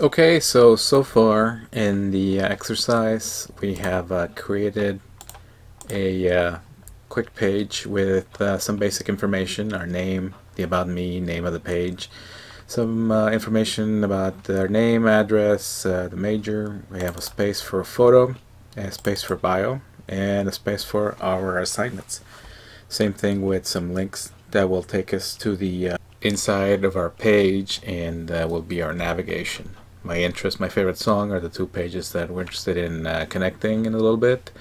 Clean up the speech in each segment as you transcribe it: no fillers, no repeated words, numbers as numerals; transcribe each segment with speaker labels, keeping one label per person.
Speaker 1: Okay, so far in the exercise, we have created a quick page with some basic information: our name, the about me, name of the page, some information about our name, address, the major. We have a space for a photo, a space for bio, and a space for our assignments. Same thing with some links that will take us to the inside of our page and will be our navigation. My interest, my favorite song are the two pages that we're interested in connecting in a little bit.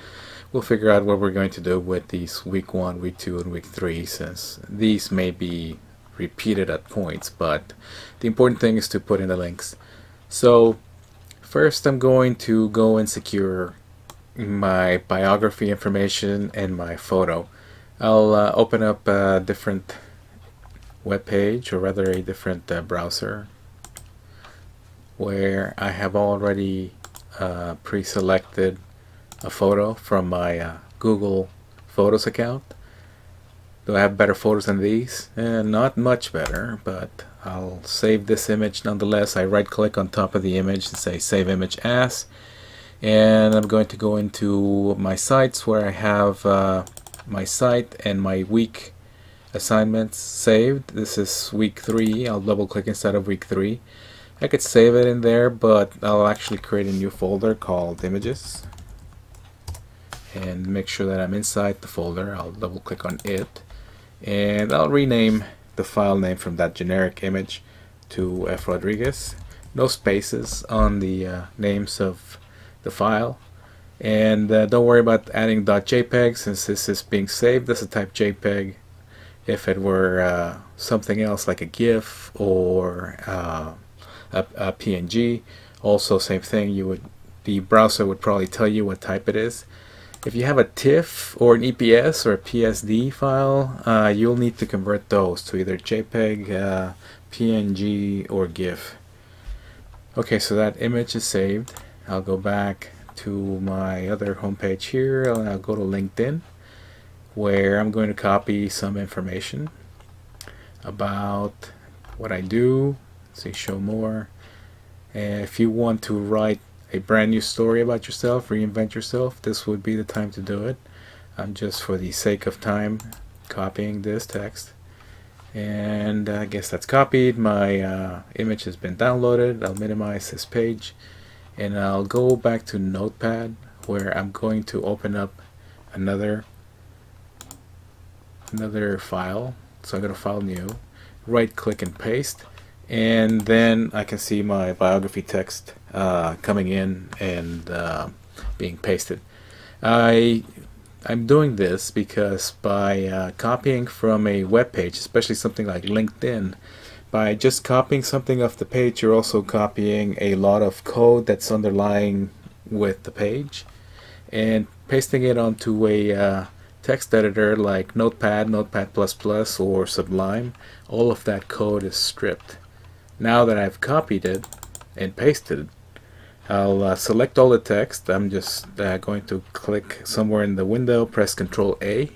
Speaker 1: We'll figure out what we're going to do with these week 1, week 2, and week 3, since these may be repeated at points, but the important thing is to put in the links. So first I'm going to go and secure my biography information and my photo. I'll open up a different web page, or rather a different browser, where I have already pre-selected a photo from my Google Photos account. Do I have better photos than these? Not much better, but I'll save this image nonetheless. I right click on top of the image and say save image as, and I'm going to go into my sites where I have my site and my week assignments saved. This is week 3. I'll double click instead of week 3. I could save it in there, but I'll actually create a new folder called images and make sure that I'm inside the folder. I'll double click on it and I'll rename the file name from that generic image to F. Rodriguez. No spaces on the names of the file. And don't worry about adding .jpeg, since this is being saved as a type JPEG. If it were something else like a GIF or a PNG, also same thing. The browser would probably tell you what type it is. If you have a TIFF or an EPS or a PSD file, you'll need to convert those to either JPEG, PNG, or GIF. Okay, so that image is saved. I'll go back to my other homepage here, and I'll go to LinkedIn, where I'm going to copy some information about what I do. Let's see, show more. And if you want to write a brand new story about yourself, reinvent yourself, this would be the time to do it. I'm just, for the sake of time, copying this text. And I guess that's copied. My image has been downloaded. I'll minimize this page and I'll go back to Notepad, where I'm going to open up another file. So I go to File, New, right click and paste, and then I can see my biography text coming in and being pasted. I'm doing this because by copying from a web page, especially something like LinkedIn, by just copying something off the page, you're also copying a lot of code that's underlying with the page, and pasting it onto a text editor like Notepad, Notepad++, or Sublime. All of that code is stripped. Now that I've copied it and pasted it, I'll select all the text. I'm just going to click somewhere in the window, press Control A,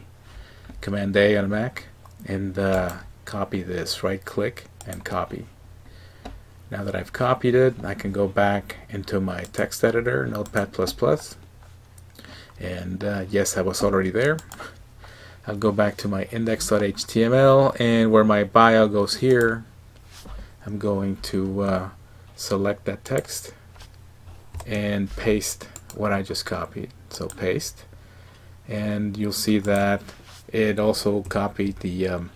Speaker 1: Command A on a Mac, and copy this. Right click and copy. Now that I've copied it, I can go back into my text editor, Notepad++, and yes, I was already there. I'll go back to my index.html, and where my bio goes here, I'm going to select that text and paste what I just copied. So paste, and you'll see that it also copied the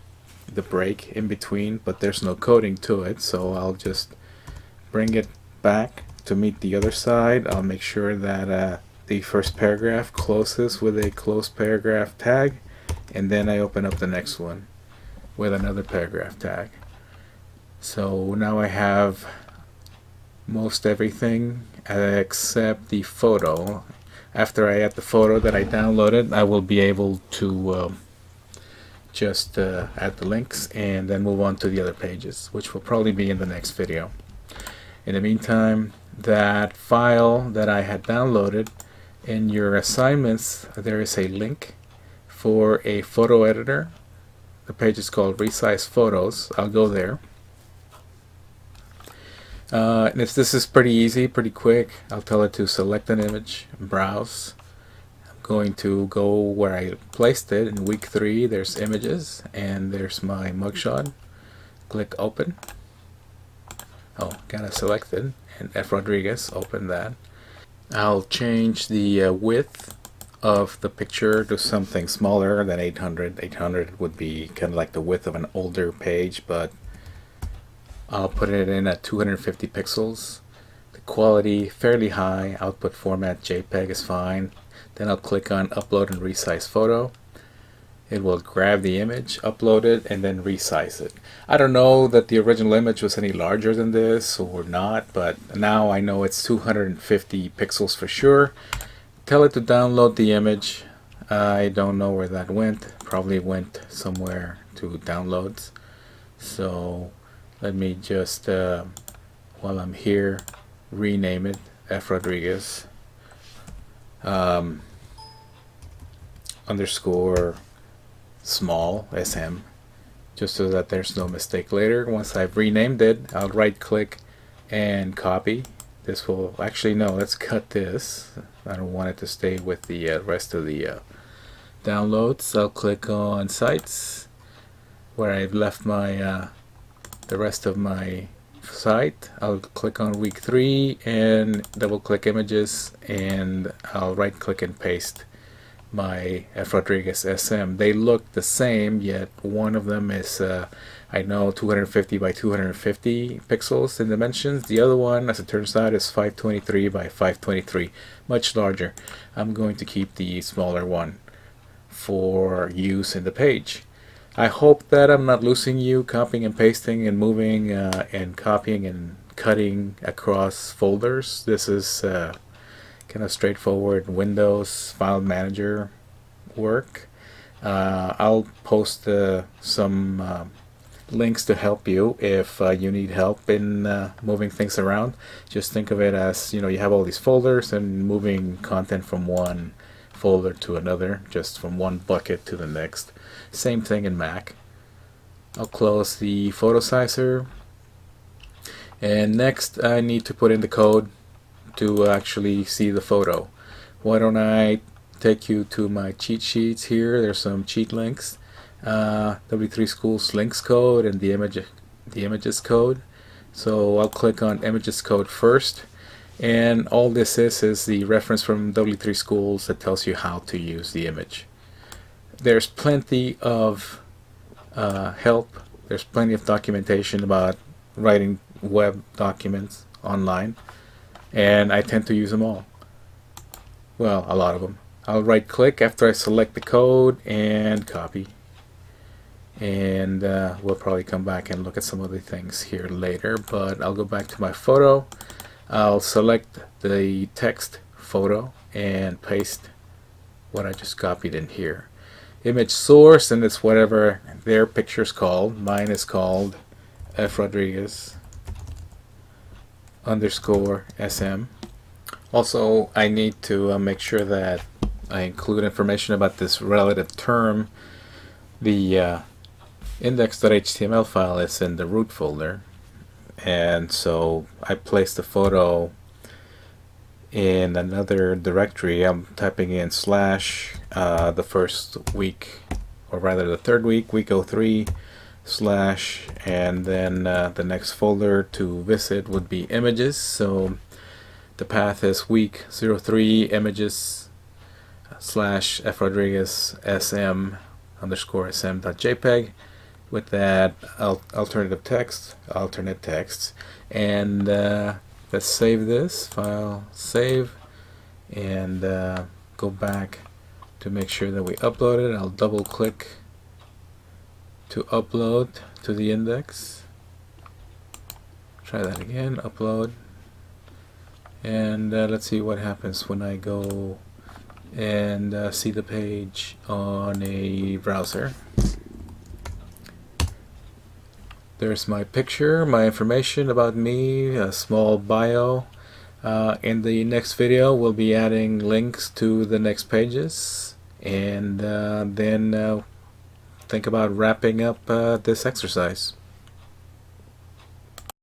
Speaker 1: break in between, but there's no coding to it. So I'll just bring it back to meet the other side. I'll make sure that the first paragraph closes with a close paragraph tag, and then I open up the next one with another paragraph tag. So now I have most everything except the photo. After I add the photo that I downloaded, I will be able to just add the links and then move on to the other pages, which will probably be in the next video. In the meantime, that file that I had downloaded, in your assignments there is a link for a photo editor. The page is called Resize Photos. I'll go there. And if this is pretty easy, pretty quick, I'll tell it to select an image, browse. I'm going to go where I placed it in week 3. There's images, and there's my mugshot. Click open. Oh, got it selected, and F. Rodriguez, open that. I'll change the width of the picture to something smaller than 800. 800 would be kind of like the width of an older page, but I'll put it in at 250 pixels. The quality fairly high. Output format JPEG is fine. Then I'll click on upload and resize photo. It will grab the image, upload it, and then resize it. I don't know that the original image was any larger than this or not, but now I know it's 250 pixels for sure. Tell it to download the image. I don't know where that went. Probably went somewhere to downloads. So let me just, while I'm here, rename it F. Rodriguez underscore small SM, just so that there's no mistake later. Once I've renamed it, I'll right click and copy. This will actually, no, let's cut this. I don't want it to stay with the rest of the downloads. I'll click on sites where I've left my the rest of my site. I'll click on week 3 and double click images, and I'll right click and paste my F. Rodriguez SM. They look the same, yet one of them is I know 250 by 250 pixels in dimensions. The other one, as it turns out, is 523 by 523, much larger. I'm going to keep the smaller one for use in the page. I hope that I'm not losing you copying and pasting and moving and copying and cutting across folders. This is kind of straightforward Windows file manager work. I'll post some links to help you if you need help in moving things around. Just think of it as, you know, you have all these folders and moving content from one folder to another, just from one bucket to the next. Same thing in Mac. I'll close the photo sizer, and next I need to put in the code to actually see the photo. Why don't I take you to my cheat sheets here? There's some cheat links. W3 Schools links code and the images code. So I'll click on images code first, and all this is the reference from W3 Schools that tells you how to use the image. There's plenty of help. There's plenty of documentation about writing web documents online, and I tend to use them all. Well, a lot of them. I'll right click after I select the code and copy, and we'll probably come back and look at some other things here later, but I'll go back to my photo. I'll select the text photo and paste what I just copied in here. Image source, and it's whatever their picture's called. Mine is called F. Rodriguez underscore SM. Also, I need to make sure that I include information about this relative term. The index.html file is in the root folder, and so I placed the photo in another directory. I'm typing in slash the first week, or rather the third week, week 03 slash, and then the next folder to visit would be images. So the path is week 03 images slash F. Rodriguez SM underscore SM.jpg with that alternate text, and let's save this file, save, and go back to make sure that we upload it. I'll double click to upload to the index. Try that again, upload, and let's see what happens when I go and see the page on a browser. There's my picture, my information about me, a small bio. In the next video we'll be adding links to the next pages, and then think about wrapping up this exercise.